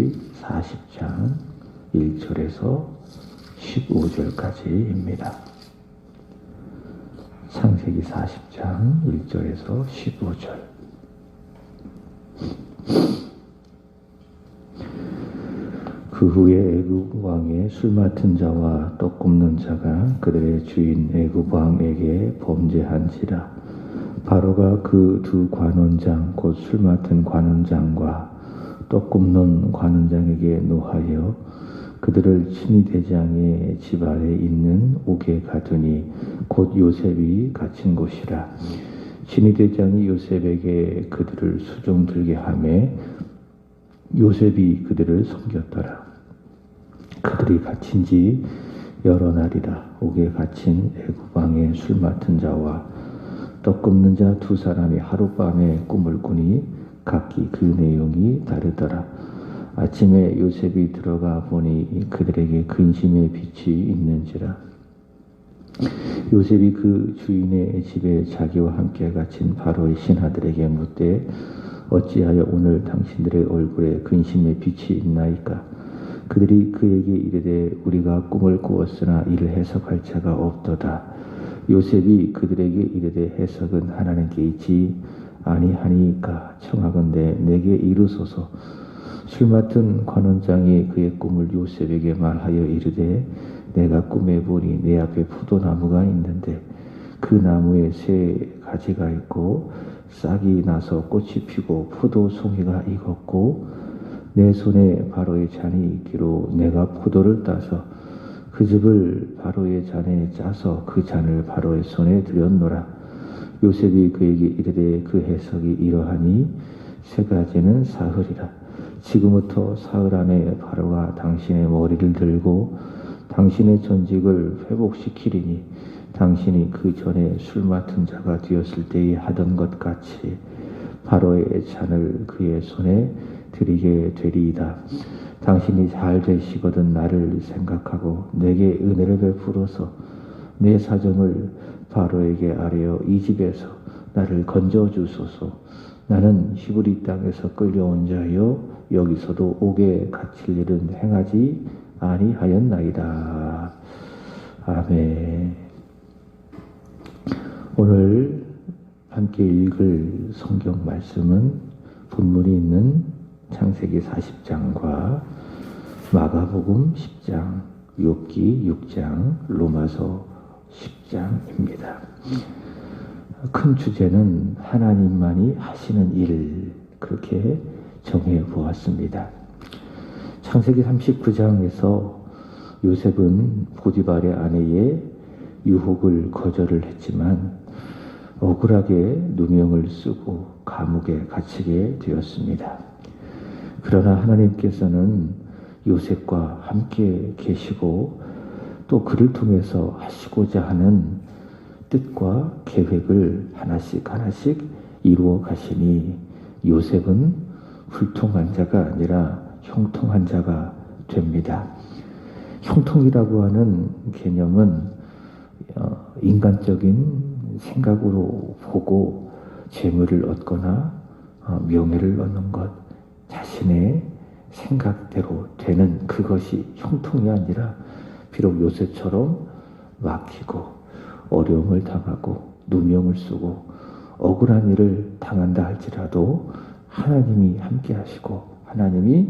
창세기 40장 1절에서 15절까지입니다. 창세기 40장 1절에서 15절. 그 후에 애굽 왕의 술 맡은 자와 떡 굽는 자가 그들의 주인 애굽 왕에게 범죄한지라. 바로가 그 두 관원장 곧 술 맡은 관원장과 떡 굽는 관원장에게 노하여 그들을 친위 대장의 집 아래 있는 옥에 가두니 곧 요셉이 갇힌 곳이라. 친위 대장이 요셉에게 그들을 수종 들게 하매 요셉이 그들을 섬겼더라. 그들이 갇힌 지 여러 날이라. 옥에 갇힌 애굽 왕의 술 맡은 자와 떡 굽는 자 두 사람이 하룻밤에 꿈을 꾸니 각기 그 내용이 다르더라. 아침에 요셉이 들어가 보니 그들에게 근심의 빛이 있는지라. 요셉이 그 주인의 집에 자기와 함께 갇힌 바로의 신하들에게 묻되 어찌하여 오늘 당신들의 얼굴에 근심의 빛이 있나이까? 그들이 그에게 이르되 우리가 꿈을 꾸었으나 이를 해석할 자가 없도다. 요셉이 그들에게 이르되 해석은 하나님께 있지 아니하니까 청하건대 내게 이르소서. 술 맡은 관원장이 그의 꿈을 요셉에게 말하여 이르되 내가 꿈에 보니 내 앞에 포도나무가 있는데 그 나무에 세 가지가 있고 싹이 나서 꽃이 피고 포도송이가 익었고 내 손에 바로의 잔이 있기로 내가 포도를 따서 그 즙을 바로의 잔에 짜서 그 잔을 바로의 손에 들였노라. 요셉이 그에게 이르되 그 해석이 이러하니 세 가지는 사흘이라. 지금부터 사흘 안에 바로가 당신의 머리를 들고 당신의 전직을 회복시키리니 당신이 그 전에 술 맡은 자가 되었을 때에 하던 것 같이 바로의 잔을 그의 손에 드리게 되리이다. 당신이 잘 되시거든 나를 생각하고 내게 은혜를 베풀어서 내 사정을 바로에게 아뢰어 이 집에서 나를 건져 주소서. 나는 히브리 땅에서 끌려온 자여 여기서도 옥에 갇힐 일은 행하지 아니하였나이다. 아멘. 오늘 함께 읽을 성경 말씀은 본문이 있는 창세기 40장과 마가복음 10장, 욥기 6장, 로마서 10장입니다. 큰 주제는 하나님만이 하시는 일, 그렇게 정해 보았습니다. 창세기 39장에서 요셉은 보디발의 아내의 유혹을 거절을 했지만 억울하게 누명을 쓰고 감옥에 갇히게 되었습니다. 그러나 하나님께서는 요셉과 함께 계시고 또 그를 통해서 하시고자 하는 뜻과 계획을 하나씩 하나씩 이루어 가시니 요셉은 불통한 자가 아니라 형통한 자가 됩니다. 형통이라고 하는 개념은 인간적인 생각으로 보고 재물을 얻거나 명예를 얻는 것, 자신의 생각대로 되는 그것이 형통이 아니라 비록 요셉처럼 막히고 어려움을 당하고 누명을 쓰고 억울한 일을 당한다 할지라도 하나님이 함께 하시고 하나님이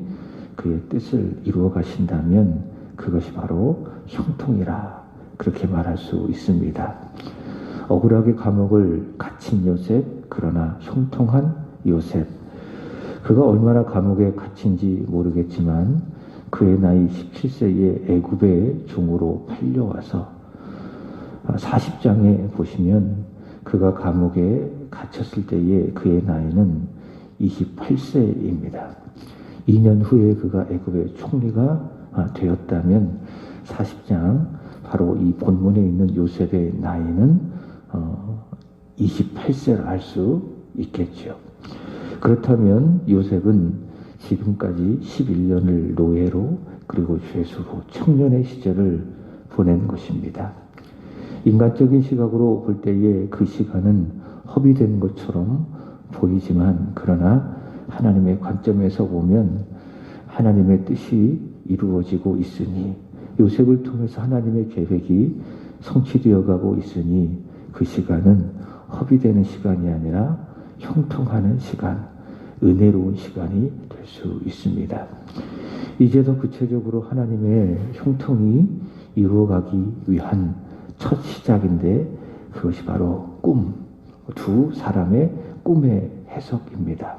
그의 뜻을 이루어 가신다면 그것이 바로 형통이라 그렇게 말할 수 있습니다. 억울하게 감옥을 갇힌 요셉, 그러나 형통한 요셉. 그가 얼마나 감옥에 갇힌지 모르겠지만 그의 나이 17세에 애굽의 종으로 팔려와서 40장에 보시면 그가 감옥에 갇혔을 때에 그의 나이는 28세입니다. 2년 후에 그가 애굽의 총리가 되었다면 40장 바로 이 본문에 있는 요셉의 나이는 28세를 알 수 있겠죠. 그렇다면 요셉은 지금까지 11년을 노예로 그리고 죄수로 청년의 시절을 보낸 것입니다. 인간적인 시각으로 볼 때에 그 시간은 허비된 것처럼 보이지만 그러나 하나님의 관점에서 보면 하나님의 뜻이 이루어지고 있으니, 요셉을 통해서 하나님의 계획이 성취되어 가고 있으니 그 시간은 허비되는 시간이 아니라 형통하는 시간, 은혜로운 시간이 될 수 있습니다. 이제 더 구체적으로 하나님의 형통이 이루어가기 위한 첫 시작인데, 그것이 바로 두 사람의 꿈의 해석입니다.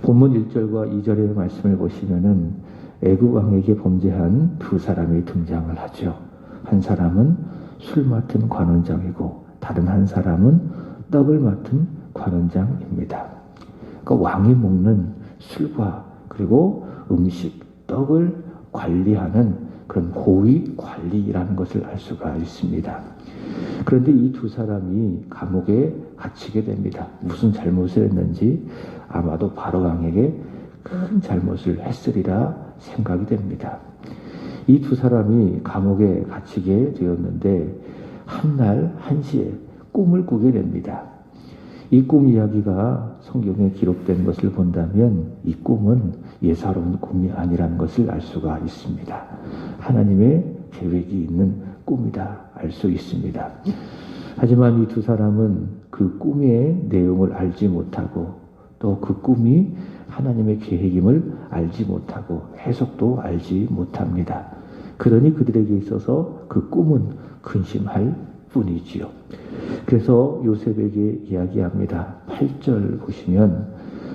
본문 1절과 2절의 말씀을 보시면은 애굽 왕에게 범죄한 두 사람이 등장을 하죠. 한 사람은 술 맡은 관원장이고 다른 한 사람은 떡을 맡은 관원장입니다. 그러니까 왕이 먹는 술과 그리고 음식, 떡을 관리하는 그런 고위 관리라는 것을 알 수가 있습니다. 그런데 이 두 사람이 감옥에 갇히게 됩니다. 무슨 잘못을 했는지 아마도 바로 왕에게 큰 잘못을 했으리라 생각이 됩니다. 이 두 사람이 감옥에 갇히게 되었는데 한날 한시에 꿈을 꾸게 됩니다. 이 꿈 이야기가 성경에 기록된 것을 본다면 이 꿈은 예사로운 꿈이 아니라는 것을 알 수가 있습니다. 하나님의 계획이 있는 꿈이다 알 수 있습니다. 하지만 이 두 사람은 그 꿈의 내용을 알지 못하고 또 그 꿈이 하나님의 계획임을 알지 못하고 해석도 알지 못합니다. 그러니 그들에게 있어서 그 꿈은 근심할 뿐이지요. 그래서 요셉에게 이야기합니다. 8절 보시면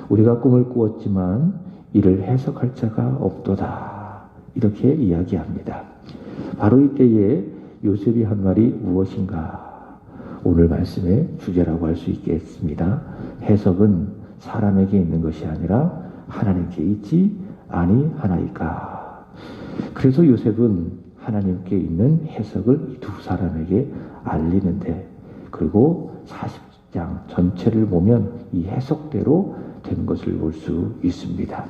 우리가 꿈을 꾸었지만 이를 해석할 자가 없도다. 이렇게 이야기합니다. 바로 이때에 요셉이 한 말이 무엇인가? 오늘 말씀의 주제라고 할 수 있겠습니다. 해석은 사람에게 있는 것이 아니라 하나님께 있지 아니하나이까. 그래서 요셉은 하나님께 있는 해석을 이 두 사람에게 알리는데, 그리고 40장 전체를 보면 이 해석대로 된 것을 볼 수 있습니다.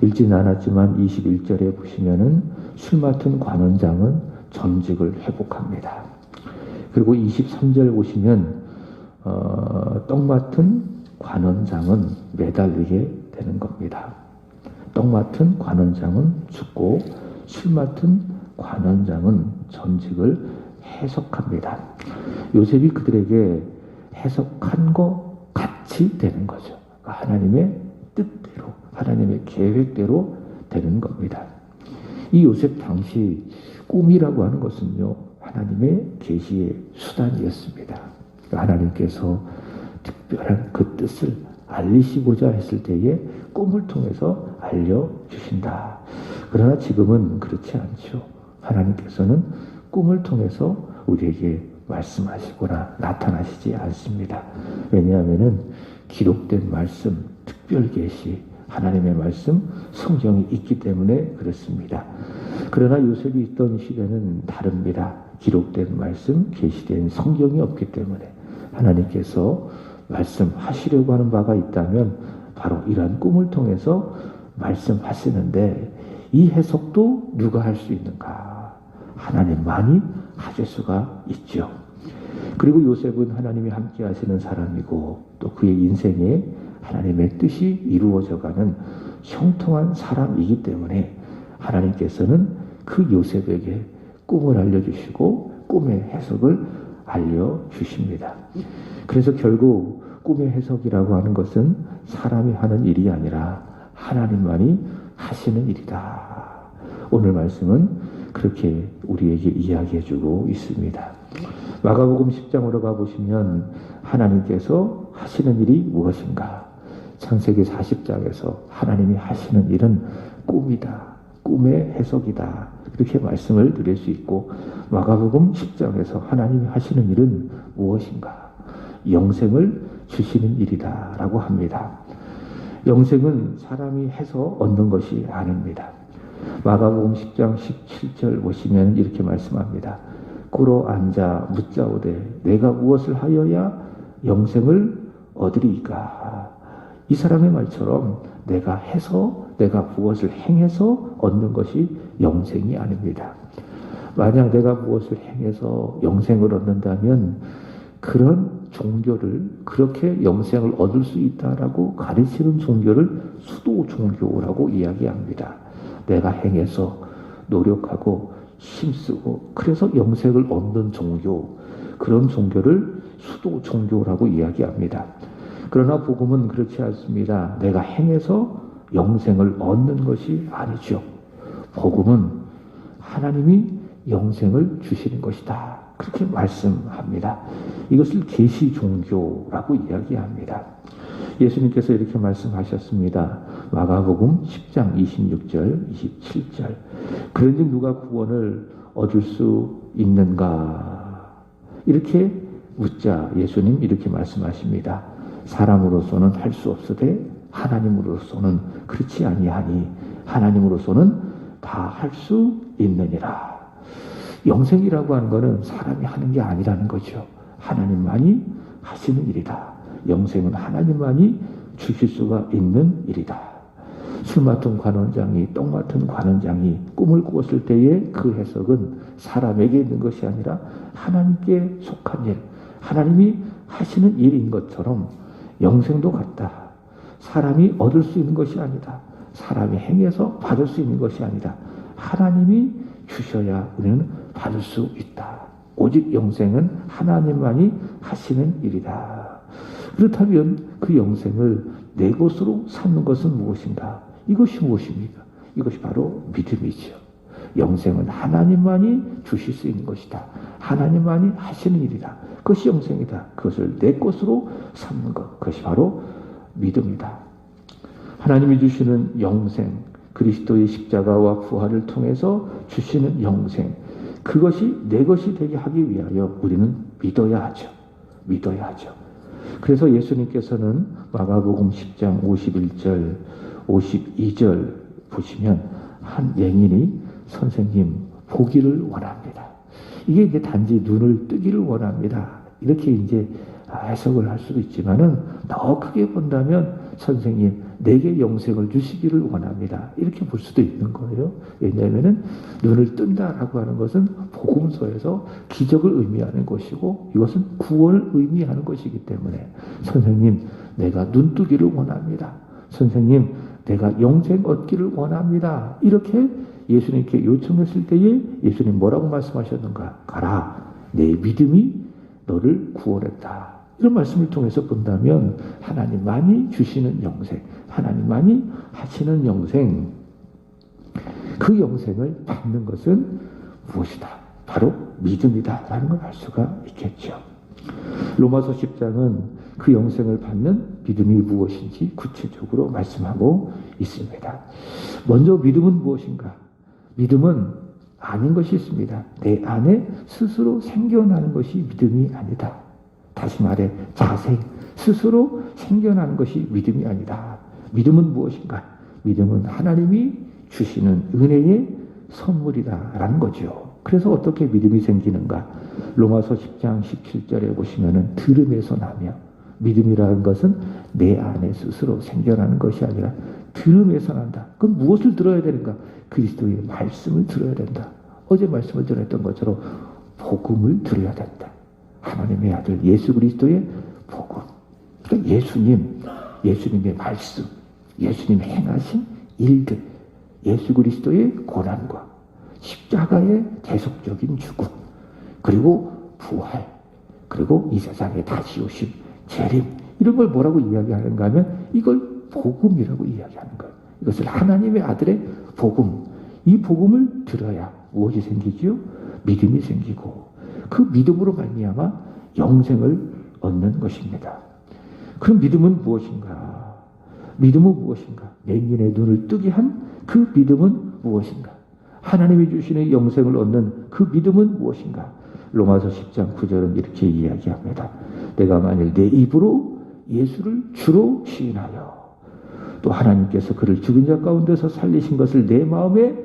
읽진 않았지만 21절에 보시면은 술 맡은 관원장은 전직을 회복합니다. 그리고 23절 보시면 떡 맡은 관원장은 매달리게 되는 겁니다. 떡 맡은 관원장은 죽고 술 맡은 관원장은 전직을 해석합니다. 요셉이 그들에게 해석한 것 같이 되는 거죠. 하나님의 뜻대로, 하나님의 계획대로 되는 겁니다. 이 요셉 당시 꿈이라고 하는 것은요, 하나님의 계시의 수단이었습니다. 하나님께서 특별한 그 뜻을 알리시고자 했을 때에 꿈을 통해서 알려주신다. 그러나 지금은 그렇지 않죠. 하나님께서는 꿈을 통해서 우리에게 말씀하시거나 나타나시지 않습니다. 왜냐하면 기록된 말씀, 특별 계시, 하나님의 말씀, 성경이 있기 때문에 그렇습니다. 그러나 요셉이 있던 시대는 다릅니다. 기록된 말씀, 계시된 성경이 없기 때문에 하나님께서 말씀하시려고 하는 바가 있다면 바로 이러한 꿈을 통해서 말씀하시는데, 이 해석도 누가 할 수 있는가? 하나님만이 하실 수가 있죠. 그리고 요셉은 하나님이 함께 하시는 사람이고 또 그의 인생에 하나님의 뜻이 이루어져가는 형통한 사람이기 때문에 하나님께서는 그 요셉에게 꿈을 알려주시고 꿈의 해석을 알려주십니다. 그래서 결국 꿈의 해석이라고 하는 것은 사람이 하는 일이 아니라 하나님만이 하시는 일이다. 오늘 말씀은 그렇게 우리에게 이야기해주고 있습니다. 마가복음 10장으로 가보시면 하나님께서 하시는 일이 무엇인가? 창세기 40장에서 하나님이 하시는 일은 꿈이다. 꿈의 해석이다. 이렇게 말씀을 드릴 수 있고, 마가복음 10장에서 하나님이 하시는 일은 무엇인가? 영생을 주시는 일이다 라고 합니다. 영생은 사람이 해서 얻는 것이 아닙니다. 마가복음 10장 17절 보시면 이렇게 말씀합니다. 꿇어 앉아 묻자오되 내가 무엇을 하여야 영생을 얻으리이까? 이 사람의 말처럼 내가 해서, 내가 무엇을 행해서 얻는 것이 영생이 아닙니다. 만약 내가 무엇을 행해서 영생을 얻는다면 그런 종교를, 그렇게 영생을 얻을 수 있다라고 가르치는 종교를 수도 종교라고 이야기합니다. 내가 행해서 노력하고 힘쓰고 그래서 영생을 얻는 종교, 그런 종교를 수도 종교라고 이야기합니다. 그러나 복음은 그렇지 않습니다. 내가 행해서 영생을 얻는 것이 아니죠. 복음은 하나님이 영생을 주시는 것이다, 그렇게 말씀합니다. 이것을 계시 종교라고 이야기합니다. 예수님께서 이렇게 말씀하셨습니다. 마가복음 10장 26절, 27절. 그런즉 누가 구원을 얻을 수 있는가? 이렇게 묻자 예수님 이렇게 말씀하십니다. 사람으로서는 할 수 없으되 하나님으로서는 그렇지 아니하니 하나님으로서는 다 할 수 있느니라. 영생이라고 하는 것은 사람이 하는 게 아니라는 거죠. 하나님만이 하시는 일이다. 영생은 하나님만이 주실 수가 있는 일이다. 술 맡은 관원장이, 똥 맡은 관원장이 꿈을 꾸었을 때의 그 해석은 사람에게 있는 것이 아니라 하나님께 속한 일, 하나님이 하시는 일인 것처럼 영생도 같다. 사람이 얻을 수 있는 것이 아니다. 사람이 행해서 받을 수 있는 것이 아니다. 하나님이 주셔야 우리는 받을 수 있다. 오직 영생은 하나님만이 하시는 일이다. 그렇다면 그 영생을 내 것으로 삼는 것은 무엇인가? 이것이 무엇입니까? 이것이 바로 믿음이죠. 영생은 하나님만이 주실 수 있는 것이다. 하나님만이 하시는 일이다. 그것이 영생이다. 그것을 내 것으로 삼는 것, 그것이 바로 믿음이다. 하나님이 주시는 영생, 그리스도의 십자가와 부활을 통해서 주시는 영생, 그것이 내 것이 되게 하기 위하여 우리는 믿어야 하죠. 믿어야 하죠. 그래서 예수님께서는 마가복음 10장 51절, 52절 보시면 한 맹인이 선생님 보기를 원합니다. 이게 이제 단지 눈을 뜨기를 원합니다. 이렇게 이제 해석을 할 수도 있지만은 더 크게 본다면 선생님 내게 영생을 주시기를 원합니다. 이렇게 볼 수도 있는 거예요. 왜냐하면은 눈을 뜬다라고 하는 것은 복음서에서 기적을 의미하는 것이고 이것은 구원을 의미하는 것이기 때문에 선생님 내가 눈 뜨기를 원합니다. 선생님 내가 영생 얻기를 원합니다. 이렇게 예수님께 요청했을 때에 예수님 뭐라고 말씀하셨는가? 가라, 내 믿음이 너를 구원했다. 이런 말씀을 통해서 본다면 하나님만이 주시는 영생, 하나님만이 하시는 영생, 그 영생을 받는 것은 무엇이다? 바로 믿음이다 라는 걸 알 수가 있겠죠. 로마서 10장은 그 영생을 받는 믿음이 무엇인지 구체적으로 말씀하고 있습니다. 먼저 믿음은 무엇인가? 믿음은 아닌 것이 있습니다. 내 안에 스스로 생겨나는 것이 믿음이 아니다. 다시 말해 자생, 스스로 생겨나는 것이 믿음이 아니다. 믿음은 무엇인가? 믿음은 하나님이 주시는 은혜의 선물이다라는 거죠. 그래서 어떻게 믿음이 생기는가? 로마서 10장 17절에 보시면은 들음에서 나며, 믿음이라는 것은 내 안에 스스로 생겨나는 것이 아니라 들음에서 난다. 그럼 무엇을 들어야 되는가? 그리스도의 말씀을 들어야 된다. 어제 말씀을 전했던 것처럼 복음을 들어야 된다. 하나님의 아들 예수 그리스도의 복음. 그러니까 예수님의 말씀, 예수님 행하신 일들, 예수 그리스도의 고난과 십자가의 계속적인 죽음, 그리고 부활, 그리고 이 세상에 다시 오심, 재림, 이런 걸 뭐라고 이야기하는가 하면 이걸 복음이라고 이야기하는 거예요. 이것을 하나님의 아들의 복음, 이 복음을 들어야 무엇이 생기지요? 믿음이 생기고 그 믿음으로 말미암아 영생을 얻는 것입니다. 그럼 믿음은 무엇인가? 믿음은 무엇인가? 맹인의 눈을 뜨게 한 그 믿음은 무엇인가? 하나님이 주시는 영생을 얻는 그 믿음은 무엇인가? 로마서 10장 9절은 이렇게 이야기합니다. 내가 만일 내 입으로 예수를 주로 시인하여 또 하나님께서 그를 죽은 자 가운데서 살리신 것을 내 마음에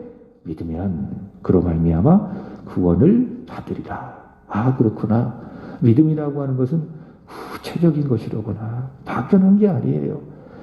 믿으면 그로 말미암아 구원을 받으리라. 아, 그렇구나. 믿음이라고 하는 것은 후체적인 것이로구나. 막연한 게 아니에요.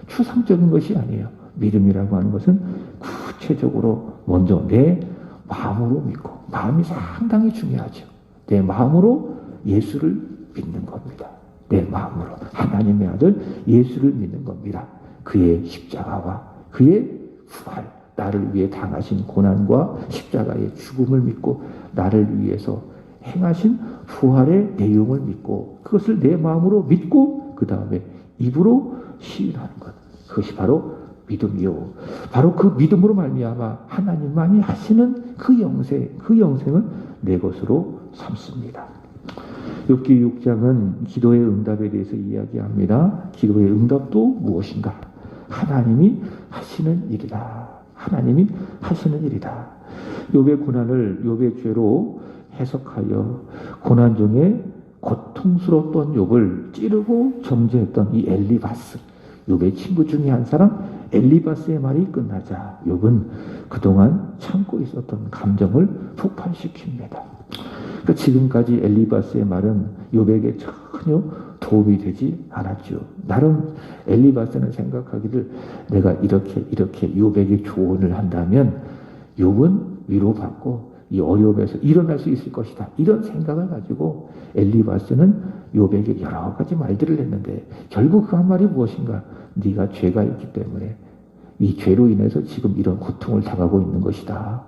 추상적인 것이 아니에요. 믿음이라고 하는 것은 구체적으로 먼저 내 마음으로 믿고, 마음이 상당히 중요하죠. 내 마음으로 예수를 믿는 겁니다. 내 마음으로 하나님의 아들 예수를 믿는 겁니다. 그의 십자가와 그의 부활, 나를 위해 당하신 고난과 십자가의 죽음을 믿고 나를 위해서 행하신 부활의 내용을 믿고 그것을 내 마음으로 믿고 그 다음에 입으로 시인하는 것. 그것이 바로 믿음이요. 바로 그 믿음으로 말미암아 하나님만이 하시는 그 영생을 내 것으로 삼습니다. 욥기 6장은 기도의 응답에 대해서 이야기합니다. 기도의 응답도 무엇인가? 하나님이 하시는 일이다. 하나님이 하시는 일이다. 욥의 고난을 욥의 죄로 해석하여 고난 중에 고통스러웠던 욥을 찌르고 정죄했던 이 엘리바스, 욥의 친구 중에 한 사람 엘리바스의 말이 끝나자 욥은 그동안 참고 있었던 감정을 폭발시킵니다. 그러니까 지금까지 엘리바스의 말은 욥에게 전혀 도움이 되지 않았죠. 나름 엘리바스는 생각하기를 내가 이렇게 욥에게 조언을 한다면 욥은 위로받고 이 어려움에서 일어날 수 있을 것이다. 이런 생각을 가지고 엘리바스는 욥에게 여러 가지 말들을 했는데 결국 그 한 말이 무엇인가? 네가 죄가 있기 때문에 이 죄로 인해서 지금 이런 고통을 당하고 있는 것이다.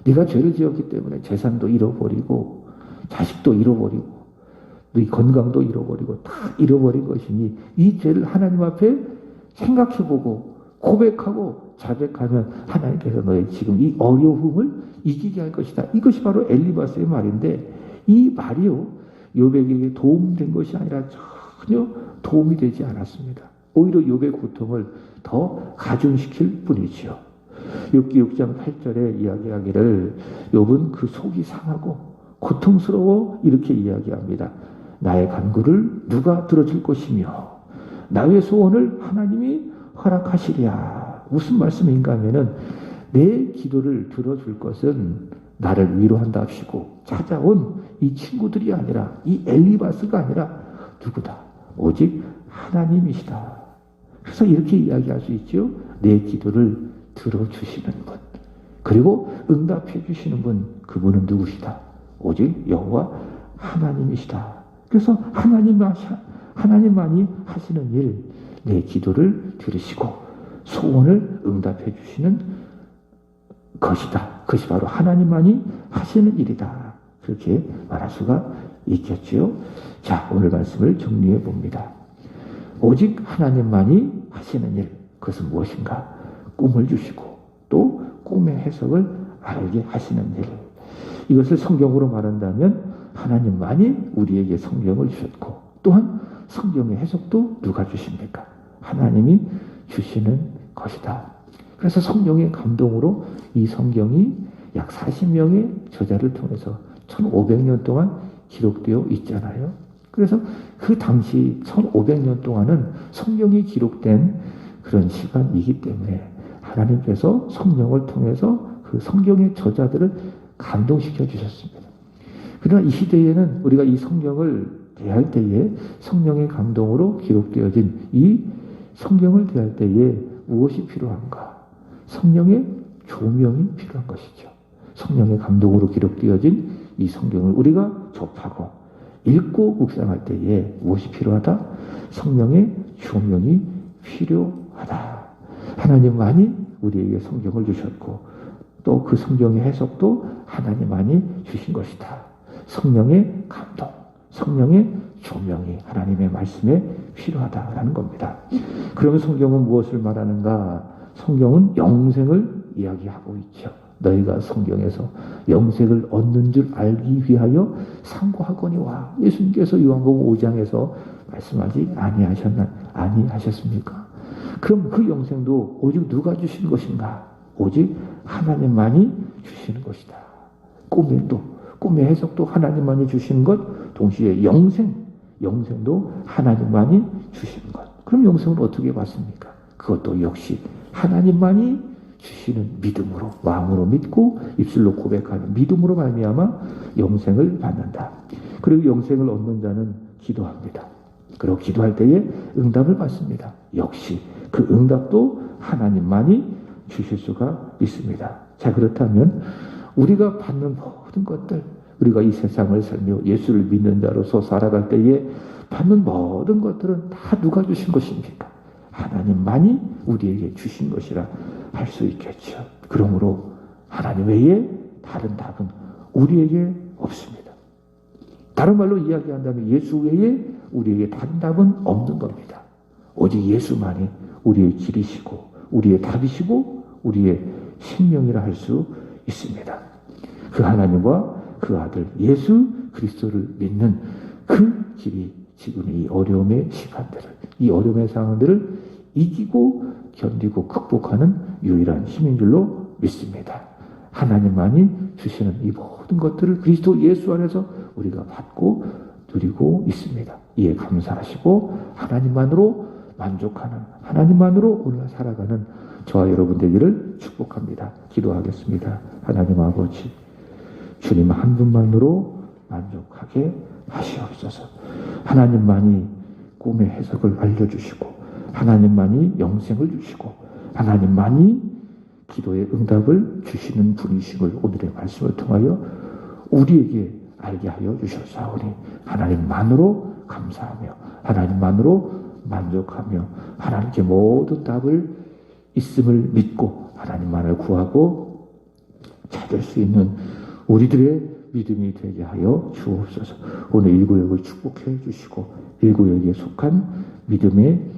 네가 죄를 지었기 때문에 재산도 잃어버리고 자식도 잃어버리고 네 건강도 잃어버리고 다 잃어버린 것이니 이 죄를 하나님 앞에 생각해보고 고백하고 자백하면 하나님께서 너의 지금 이 어려움을 이기게 할 것이다. 이것이 바로 엘리바스의 말인데 이 말이요 욥에게 도움된 것이 아니라 전혀 도움이 되지 않았습니다. 오히려 욥의 고통을 더 가중시킬 뿐이지요. 욥기 6장 8절에 이야기하기를 욥은 그 속이 상하고 고통스러워 이렇게 이야기합니다. 나의 간구를 누가 들어줄 것이며 나의 소원을 하나님이 허락하시랴. 무슨 말씀인가 하면은 내 기도를 들어줄 것은 나를 위로한답시고 찾아온 이 친구들이 아니라 이 엘리바스가 아니라 누구다? 오직 하나님이시다. 그래서 이렇게 이야기할 수 있죠. 내 기도를 들어주시는 분 그리고 응답해 주시는 분 그분은 누구시다? 오직 여호와 하나님이시다. 그래서 하나님만이 하시는 일, 내 기도를 들으시고 소원을 응답해 주시는 것이다. 그것이 바로 하나님만이 하시는 일이다. 그렇게 말할 수가 있겠지요. 자, 오늘 말씀을 정리해 봅니다. 오직 하나님만이 하시는 일, 그것은 무엇인가? 꿈을 주시고 또 꿈의 해석을 알게 하시는 일. 이것을 성경으로 말한다면 하나님만이 우리에게 성경을 주셨고 또한 성경의 해석도 누가 주십니까? 하나님이 주시는 것이다. 그래서 성경의 감동으로 이 성경이 약 40명의 저자를 통해서 1500년 동안 기록되어 있잖아요. 그래서 그 당시 1500년 동안은 성경이 기록된 그런 시간이기 때문에 하나님께서 성령을 통해서 그 성경의 저자들을 감동시켜 주셨습니다. 그러나 이 시대에는 우리가 이 성경을 대할 때에 성령의 감동으로 기록되어진 이 성경을 대할 때에 무엇이 필요한가? 성령의 조명이 필요한 것이죠. 성령의 감동으로 기록되어진 이 성경을 우리가 접하고 읽고 묵상할 때에 무엇이 필요하다? 성령의 조명이 필요하다. 하나님만이 우리에게 성경을 주셨고 또 그 성경의 해석도 하나님만이 주신 것이다. 성령의 감동, 성령의 조명이 하나님의 말씀에 필요하다라는 겁니다. 그러면 성경은 무엇을 말하는가? 성경은 영생을 이야기하고 있죠. 너희가 성경에서 영생을 얻는 줄 알기 위하여 상고하거니와 예수님께서 요한복음 5장에서 말씀하지 아니하셨습니까? 그럼 그 영생도 오직 누가 주시는 것인가? 오직 하나님만이 주시는 것이다. 꿈의 해석도 하나님만이 주시는 것, 동시에 영생도 하나님만이 주시는 것. 그럼 영생은 어떻게 받습니까? 그것도 역시 하나님만이 주시는 믿음으로, 마음으로 믿고 입술로 고백하는 믿음으로 말미암아 영생을 받는다. 그리고 영생을 얻는 자는 기도합니다. 그리고 기도할 때에 응답을 받습니다. 역시 그 응답도 하나님만이 주실 수가 있습니다. 자, 그렇다면 우리가 받는 모든 것들, 우리가 이 세상을 살며 예수를 믿는 자로서 살아갈 때에 받는 모든 것들은 다 누가 주신 것입니까? 하나님만이 우리에게 주신 것이라 할 수 있겠죠. 그러므로 하나님 외에 다른 답은 우리에게 없습니다. 다른 말로 이야기한다면 예수 외에 우리에게 다른 답은 없는 겁니다. 오직 예수만이 우리의 길이시고 우리의 답이시고 우리의 생명이라 할 수 있습니다. 그 하나님과 그 아들 예수 그리스도를 믿는 그 길이 지금 이 어려움의 시간들을, 이 어려움의 상황들을 이기고 견디고 극복하는 유일한 힘인 줄로 믿습니다. 하나님만이 주시는 이 모든 것들을 그리스도 예수 안에서 우리가 받고 누리고 있습니다. 이에 감사하시고 하나님만으로 만족하는, 하나님만으로 오늘 살아가는 저와 여러분 되기를 축복합니다. 기도하겠습니다. 하나님 아버지, 주님 한 분만으로 만족하게 하시옵소서. 하나님만이 꿈의 해석을 알려주시고 하나님만이 영생을 주시고 하나님만이 기도의 응답을 주시는 분이심을 오늘의 말씀을 통하여 우리에게 알게 하여 주셨사오니 하나님만으로 감사하며 하나님만으로 만족하며 하나님께 모든 답을 있음을 믿고 하나님만을 구하고 찾을 수 있는 우리들의 믿음이 되게 하여 주옵소서. 오늘 일구역을 축복해 주시고 일구역에 속한 믿음의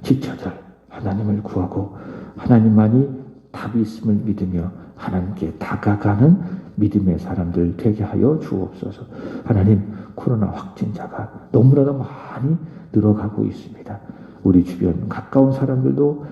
지체들 하나님을 구하고 하나님만이 답이 있음을 믿으며 하나님께 다가가는 믿음의 사람들 되게 하여 주옵소서. 하나님, 코로나 확진자가 너무나도 많이 늘어가고 있습니다. 우리 주변 가까운 사람들도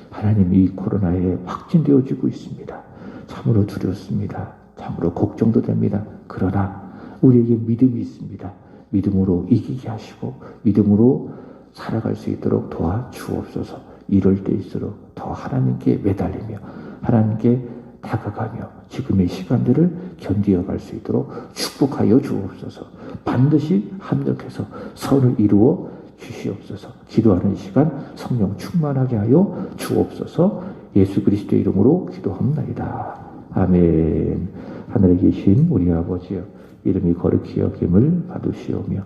하나님 이 코로나에 확진되어지고 있습니다. 참으로 두렵습니다. 참으로 걱정도 됩니다. 그러나 우리에게 믿음이 있습니다. 믿음으로 이기게 하시고 믿음으로 살아갈 수 있도록 도와주옵소서. 이럴 때일수록 더 하나님께 매달리며 하나님께 다가가며 지금의 시간들을 견디어갈 수 있도록 축복하여 주옵소서. 반드시 합력해서 선을 이루어 주시옵소서. 기도하는 시간 성령 충만하게 하여 주옵소서. 예수 그리스도의 이름으로 기도합나이다. 아멘. 하늘에 계신 우리 아버지여, 이름이 거룩히 여김을 받으시오며